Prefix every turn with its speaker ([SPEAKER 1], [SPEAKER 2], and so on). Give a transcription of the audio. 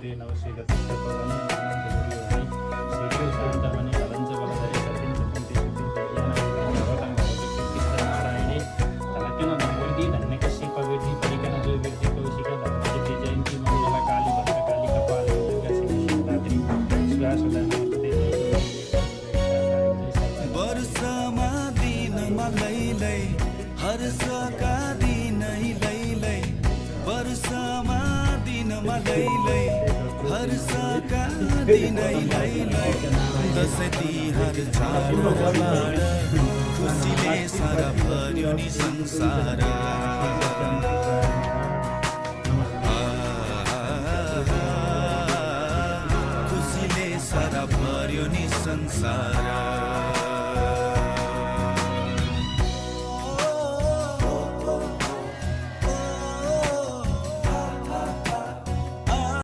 [SPEAKER 1] सूर्य नवश्री गतिष्ठ पवने आनन्द गुरु हरि सूर्यो शान्तमणि भवञ्च भवदरे सपिञ्च पुन्ति सुपिन्ति ज्ञानादिकं भवतं भवतु कृष्ण नारायणे तलकन भगवती धन्यकश्यप विधि परिकन जो विधि कौशिक धर्मजिति जयन्ती मंगला काली भद्रकाली कपाली दुर्गा श्री शिवरात्रि शिवा सदा नमस्ते
[SPEAKER 2] वर्षमा दिनमा लैलै हर्षका दिनै लैलै वर्षमा दिनमा लैलै हर्षका दिनै लैलै दसैँ तिहार चाडबाड खुसीले सारा भर्यो नि संसार खुसीले सारा भर्यो नि संसार